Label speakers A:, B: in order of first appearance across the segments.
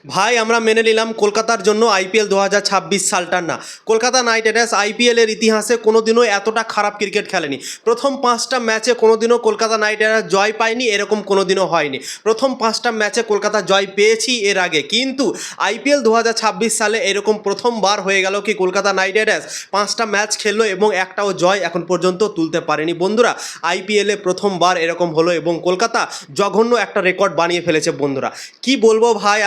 A: ভাই আমরা মেনে নিলাম কলকাতার জন্য আইপিএল 2026 সালটা না। কলকাতা নাইট রাইডার্স আইপিএলের ইতিহাসে কোনোদিনও এতটা খারাপ ক্রিকেট খেলেনি। প্রথম 5টা ম্যাচে কোনোদিনও কলকাতা নাইট রাইডার্স জয় পায়নি, এরকম কোনোদিনও হয়নি। প্রথম 5টা ম্যাচে কলকাতা জয় পেয়েছি এর আগে, কিন্তু আইপিএল 2026 সালে এরকম প্রথমবার হয়ে গেল কি কলকাতা নাইট রাইডার্স 5টা ম্যাচ খেললো এবং একটাও জয় এখন পর্যন্ত তুলতে পারেনি। বন্ধুরা, আইপিএলে প্রথমবার এরকম হলো এবং কলকাতা জঘন্য একটা রেকর্ড বানিয়ে ফেলেছে। বন্ধুরা কি বলবো ভাই,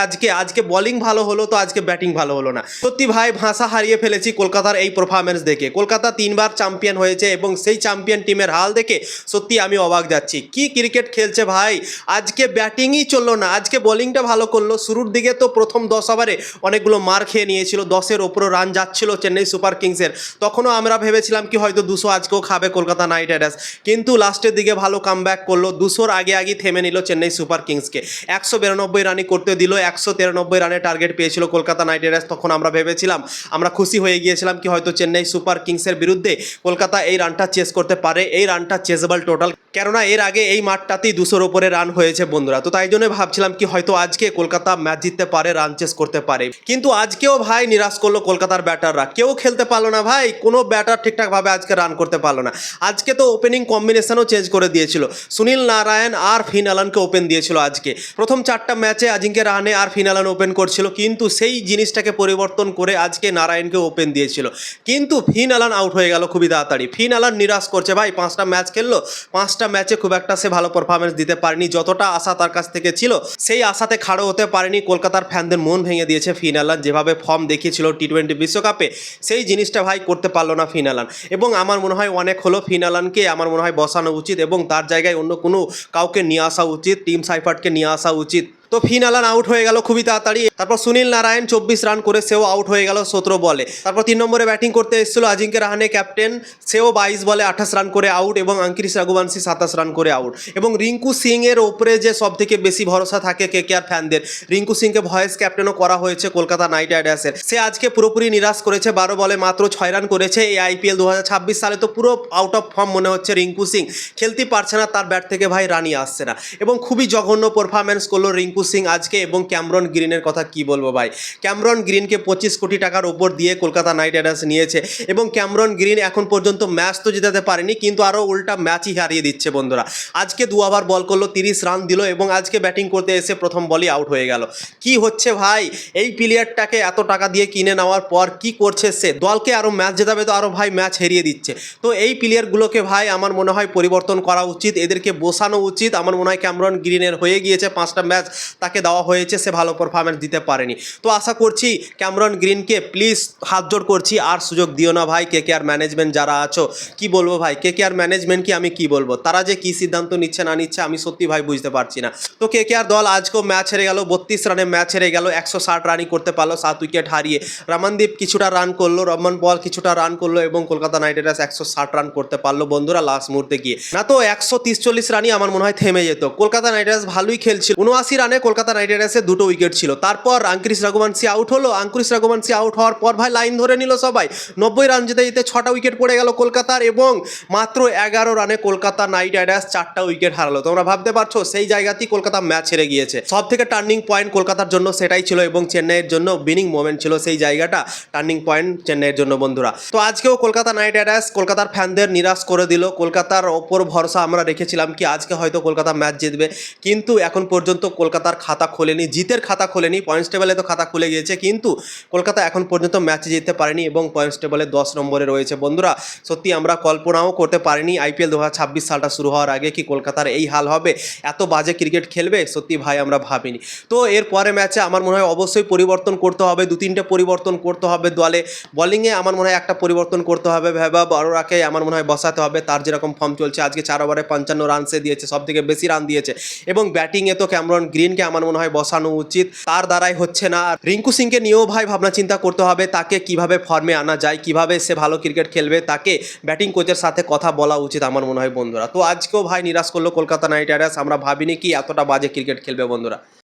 A: আজকে বোলিং ভালো হলো তো আজকে ব্যাটিং ভালো হলো না। সত্যি ভাই ভাষা হারিয়ে ফেলেছি কলকাতার এই পারফরম্যান্স দেখে। কলকাতা 3বার চ্যাম্পিয়ন হয়েছে এবং সেই চ্যাম্পিয়ন টিমের হাল দেখে সত্যি আমি অবাক যাচ্ছি। কি ক্রিকেট খেলছে ভাই, আজকে ব্যাটিংই চললো না, আজকে বোলিংটা ভালো করলো। শুরুর দিকে তো প্রথম 10 ওভারে অনেকগুলো মার খেয়ে নিয়েছিল, 10-এর ওপরও রান যাচ্ছিল চেন্নাই সুপার কিংসের। তখনও আমরা ভেবেছিলাম কি হয়তো 200 আজকেও খাবে কলকাতা নাইট রাইডার্স, কিন্তু লাস্টের দিকে ভালো কামব্যাক করলো। 200-র আগে থেমে নিল চেন্নাই সুপার কিংসকে, 192 রানই করতে দিল। 193 রানের টার্গেট পেয়েছিল কলকাতা নাইট রাইডার্স। তখন আমরা ভেবেছিলাম, আমরা খুশি হয়ে গিয়েছিলাম কি হয়তো চেন্নাই সুপার কিংসের বিরুদ্ধে কলকাতা এই রানটা চেস করতে পারে, এই রানটা চেসেবল টোটাল, কেননা এর আগে এই মাঠটাতেই 200-র ওপরে রান হয়েছে বন্ধুরা। তো তাই জন্য ভাবছিলাম কি হয়তো আজকে কলকাতা ম্যাচ জিততে পারে, রান চেস করতে পারে। কিন্তু আজকেও ভাই নিরাশ করলো কলকাতার ব্যাটাররা, কেউ খেলতে পারলো না ভাই, কোনো ব্যাটার ঠিকঠাকভাবে আজকে রান করতে পারলো না। আজকে তো ওপেনিং কম্বিনেশনও চেঞ্জ করে দিয়েছিল, সুনীল নারায়ণ আর ফিন অ্যালানকে ওপেন দিয়েছিল আজকে। প্রথম 4টা ম্যাচে আজিঙ্কে রাহানে আর ফিন অ্যালান ওপেন করছিল, কিন্তু সেই জিনিসটাকে পরিবর্তন করে আজকে নারায়ণকে ওপেন দিয়েছিল, কিন্তু ফিন অ্যালান আউট হয়ে গেল খুবই তাড়াতাড়ি। ফিন অ্যালান নিরাশ করছে ভাই, 5টা ম্যাচ খেললো, 5টা ম্যাচে খুব একটা সে ভালো পারফরমেন্স দিতে পারেনি। যতটা আশা তার কাছ থেকে ছিল সেই আশাতে খাড়ো হতে পারেনি। কলকাতার ফ্যানদের মন ভেঙে দিয়েছে ফিন অ্যালান, যেভাবে ফর্ম দেখিয়েছিল টি20 বিশ্বকাপে সেই জিনিসটা ভাই করতে পারলো না ফিন অ্যালান। এবং আমার মনে হয় অনেক হলো, ফিন অ্যালানকে আমার মনে হয় বসানো উচিত এবং তার জায়গায় অন্য কোনো কাউকে নিয়ে আসা উচিত, টিম সাইফার্টকে নিয়ে আসা উচিত। তো ফিন অ্যালান আউট হয়ে গেল খুবই তাড়াতাড়ি। তারপর সুনীল নারায়ণ 24 রান করে সেও আউট হয়ে গেল 17 বলে। তারপর 3 নম্বরে ব্যাটিং করতে এসেছিল আজিঙ্কে রাহানে ক্যাপ্টেন, সেও 22 বলে 28 রান করে আউট এবং আঙ্কিরিশ রঘুবংশী 27 রান করে আউট। এবং রিঙ্কু সিং এর ওপরে যে সব থেকে বেশি ভরসা থাকে কেকেআর ফ্যানদের, রিঙ্কু সিংকে ভয়েস ক্যাপ্টেনও করা হয়েছে কলকাতা নাইট রাইডার্সের। সে আজকে পুরোপুরি নিরাশ করেছে, 12 বলে মাত্র 6 রান করেছে। এই আইপিএল 2026 সালে তো পুরো আউট অফ ফর্ম মনে হচ্ছে রিঙ্কু সিং, খেলতেই পারছে না, তার ব্যাট থেকে ভাই রানই আসছে না এবং খুবই জঘন্য পারফরম্যান্স করলো রিঙ্কু সিং আজকে। এবং ক্যামরন গ্রিনের কথা কি বলবো ভাই, ক্যামরন গ্রিনকে 25 কোটি টাকার ওপর দিয়ে কলকাতা নাইট রাইডার্স নিয়েছে এবং ক্যামরন গ্রিন এখন পর্যন্ত ম্যাচ তো জেতাতে পারেনি, কিন্তু আরও উল্টা ম্যাচই হারিয়ে দিচ্ছে বন্ধুরা। আজকে 2 ওভার বল করলো, 30 রান দিল এবং আজকে ব্যাটিং করতে এসে প্রথম বলই আউট হয়ে গেল। কি হচ্ছে ভাই, এই প্লেয়ারটাকে এত টাকা দিয়ে কিনে নেওয়ার পর কি করছে সে, দলকে আরও ম্যাচ জেতাবে তো আরও ভাই ম্যাচ হারিয়ে দিচ্ছে। তো এই প্লেয়ারগুলোকে ভাই আমার মনে হয় পরিবর্তন করা উচিত, এদেরকে বসানো উচিত। আমার মনে হয় ক্যামরন গ্রিনের হয়ে গিয়েছে 5টা ম্যাচ তাকে দেওয়া হয়েছে, সে ভালো পারফরম্যান্স দিতে পারেনি। তো আশা করছি ক্যামরন গ্রিনকে প্লিজ হাত জোড় করছি আর সুযোগ দিও না ভাই। কেকেআর ম্যানেজমেন্ট যারা আছো, কি বলবো ভাই, কেকেআর ম্যানেজমেন্টকে আমি কি বলবো, তারা যে কি সিদ্ধান্ত নিচ্ছে না নিচ্ছে আমি সত্যি ভাই বুঝতে পারছি না। তো কেকেআর দল আজকেও ম্যাচ হেরে গেল, 32 রানে ম্যাচ হেরে গেল, 160 রানই করতে পারলো 7 উইকেট হারিয়ে। রমনদীপ কিছুটা রান করলো, রমন বল কিছুটা রান করলো এবং কলকাতা নাইট রাইডার্স 160 রান করতে পারলো বন্ধুরা লাস্ট মুহূর্তে গিয়ে। না তো 143 রানই আমার মনে হয় থেমে যেত। কলকাতা নাইট রাইডার্স ভালোই খেলছিল, 79 রানে কলকাতা নাইট রাইডার্সের 2টো উইকেট ছিল। তারপর আঙ্কিরিশ রঘুবংশী আউট হলো, আঙ্কুরিশ রঘুবংশী আউট হওয়ার পর ভাই লাইন ধরে নিল সবাই, 90 রান যেতে যেতে 6টা উইকেট পড়ে গেল কলকাতার এবং মাত্র 11 রানে কলকাতা নাইট রাইডার্স 4টা উইকেট হারালো। তোমরা ভাবতে পারছো সেই জায়গাতেই কলকাতা ম্যাচ হেরে গিয়েছে। সব থেকে টার্নিং পয়েন্ট কলকাতার জন্য সেটাই ছিল এবং চেন্নাইয়ের জন্য উইনিং মোমেন্ট ছিল সেই জায়গাটা, টার্নিং পয়েন্ট চেন্নাইয়ের জন্য বন্ধুরা। তো আজকেও কলকাতা নাইট রাইডার্স কলকাতার ফ্যানদের নিরাশ করে দিল। কলকাতার ওপর ভরসা আমরা রেখেছিলাম কি আজকে হয়তো কলকাতা ম্যাচ জিতবে, কিন্তু এখন পর্যন্ত কলকাতার খাতা খোলেনি, জিতের খাতা খোলেনি। পয়েন্টস টেবলে তো খাতা খুলে গিয়েছে, কিন্তু কলকাতা এখন পর্যন্ত ম্যাচে জিততে পারেনি এবং পয়েন্টস টেবলে 10 নম্বরে রয়েছে বন্ধুরা। সত্যি আমরা কল্পনাও করতে পারিনি আইপিএল 2026 সালটা শুরু হওয়ার আগে কি কলকাতার এই হাল হবে, এত বাজে ক্রিকেট খেলবে, সত্যি ভাই আমরা ভাবিনি। তো এর পরে ম্যাচে আমার মনে হয় অবশ্যই পরিবর্তন করতে হবে, 2-3টে পরিবর্তন করতে হবে দলে। বলিংয়ে আমার মনে হয় একটা পরিবর্তন করতে হবে, ভেবা বড়রাকে আমার মনে হয় বসাতে হবে, তার যেরকম ফর্ম চলছে। আজকে 4 ওভারে 55 রান সে দিয়েছে, সব থেকে বেশি রান দিয়েছে। এবং ব্যাটিংয়ে তো ক্যামরন গ্রিনকে আমার মনে হয় বসানো উচিত, তার দ্বারাই হচ্ছে না। রিঙ্কু সিংকে নিয়েও ভাই ভাবনা চিন্তা করতে হবে, তাকে কিভাবে ফর্মে আনা যায়, কিভাবে সে ভালো ক্রিকেট খেলবে, তাকে ব্যাটিং কোচের সাথে কথা বলা উচিত আমার মনে হয় বন্ধুরা। তো আজকেও ভাই নিরাশ করলো কলকাতা নাইট রাইডার্স, আমরা ভাবিনি কি এতটা বাজে ক্রিকেট খেলবে বন্ধুরা।